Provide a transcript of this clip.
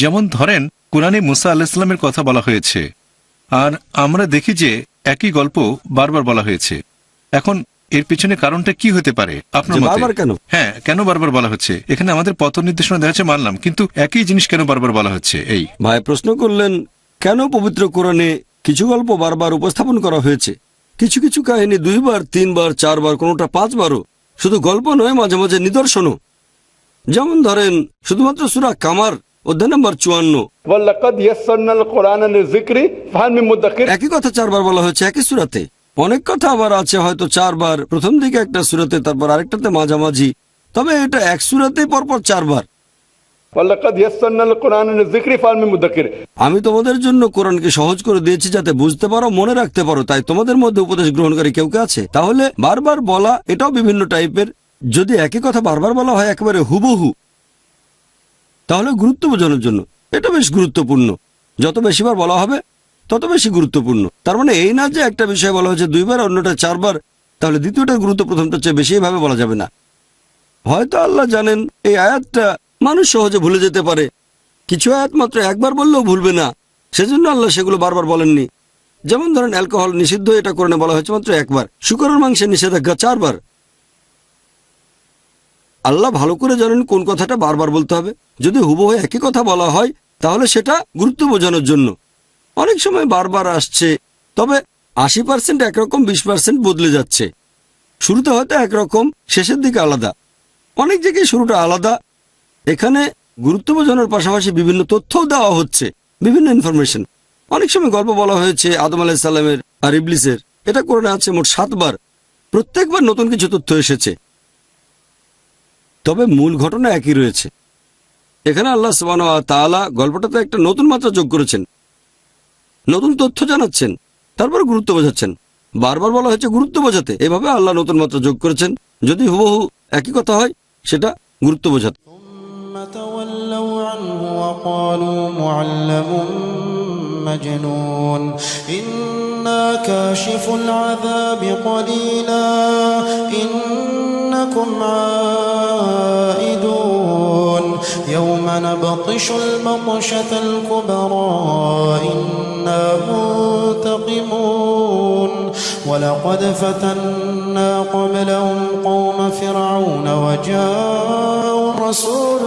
যেমন ধরেন কুরআনে মুসা আলাইহিস সালামের কথা বলা হয়েছে, আর আমরা দেখি যে একই গল্প বারবার বলা হয়েছে। এখন এর পিছনে কারণটা কি হতে পারে আপনার মতে? বারবার কেন? হ্যাঁ, কেন বারবার বলা হচ্ছে? এখানে আমাদের পথ নির্দেশনা দেওয়া হচ্ছে মানলাম, কিন্তু একই জিনিস কেন বারবার বলা হচ্ছে? এই ভাই প্রশ্ন করলেন কেন পবিত্র কোরআনে কিছু গল্প বারবার উপস্থাপন করা হয়েছে, কিছু কিছু কাহিনী 2 বার 3 বার 4 বার, কোনোটা 5 বারও। শুধু গল্প নয়, মাঝে মাঝে নিদর্শনও। যেমন ধরেন শুধুমাত্র সূরা কামার অধ্যায় নম্বর 54, একই কথা 4 বার বলা হয়েছে একই সূরাতে। অনেক কথা আবার আছে হয়তো 4 বার, প্রথম দিকে একটা সূরাতে, তারপর আরেকটাতে মাঝামাঝি, তবে এটা এক সূরাতে পরপর 4 বার। আমি তোমাদের জন্য কোরআনকে সহজ করে দিয়েছি যাতে বুঝতে পারো, মনে রাখতে পারো। তাই তোমাদের মধ্যে উপদেশ গ্রহণকারী কেউ কে আছে? তাহলে বারবার বলা এটাও বিভিন্ন টাইপের। যদি একই কথা বারবার বলা হয় একেবারে হুবহু, তাহলে গুরুত্ব বোঝানোর জন্য এটা বেশ গুরুত্বপূর্ণ। যত বেশিবার বলা হবে তত বেশি গুরুত্বপূর্ণ। তার মানে এই না যে একটা বিষয় বলা হয়েছে 2 বার, অন্যটা 4 বার, তাহলে দ্বিতীয়টার গুরুত্ব প্রথমটার চেয়ে বেশি, এভাবে বলা যাবে না। হয়তো আল্লাহ জানেন এই আয়াতটা মানুষ সহজে ভুলে যেতে পারে, কিছু আয়াত মাত্র একবার বললেও ভুলবে না, সেজন্য আল্লাহ সেগুলো বারবার বলেননি। যেমন ধরেন অ্যালকোহল নিষিদ্ধ, এটা কোরআনে বলা হয়েছে মাত্র একবার। শূকরের মাংসের নিষেধাজ্ঞা 4 বার। আল্লাহ ভালো করে জানেন কোন কথাটা বারবার বলতে হবে। যদি হুবহু একই কথা বলা হয় তাহলে সেটা গুরুত্ব বোঝানোর জন্য। অনেক সময় বারবার আসছে, তবে 80% একরকম, 20% বদলে যাচ্ছে। শুরুতে হয়তো একরকম, শেষের দিকে আলাদা। অনেক জায়গায় শুরুটা আলাদা। এখানে গুরুত্ব বোঝানোর পাশাপাশি বিভিন্ন তথ্যও দেওয়া হচ্ছে, বিভিন্ন ইনফরমেশন। অনেক সময় গল্প বলা হয়েছে আদম আলাইহিস সালামের আর ইবলিসের, এটা কোরআনে আছে মোট 7 বার। প্রত্যেকবার নতুন কিছু তথ্য এসেছে, তবে মূল ঘটনা একই রয়েছে। এখানে আল্লাহ সুবহানাহু ওয়া তাআলা গল্পটাতে একটা নতুন মাত্রা যোগ করেছেন, নতুন তথ্য জানাচ্ছেন, তারপর গুরুত্ব বোঝাচ্ছেন। বারবার বলা হয়েছে গুরুত্ব বোঝাতে, এভাবে আল্লাহ নতুন মাত্রা যোগ করেছেন। যদি হুবহু একই কথা হয় সেটা গুরুত্ব বোঝাতে। مجنون إنا كاشف العذاب قليلا إنكم عائدون يوم نبطش البطشة الكبرى إنا منتقمون ولقد فتنا قبلهم قوم فرعون وجاءوا رسول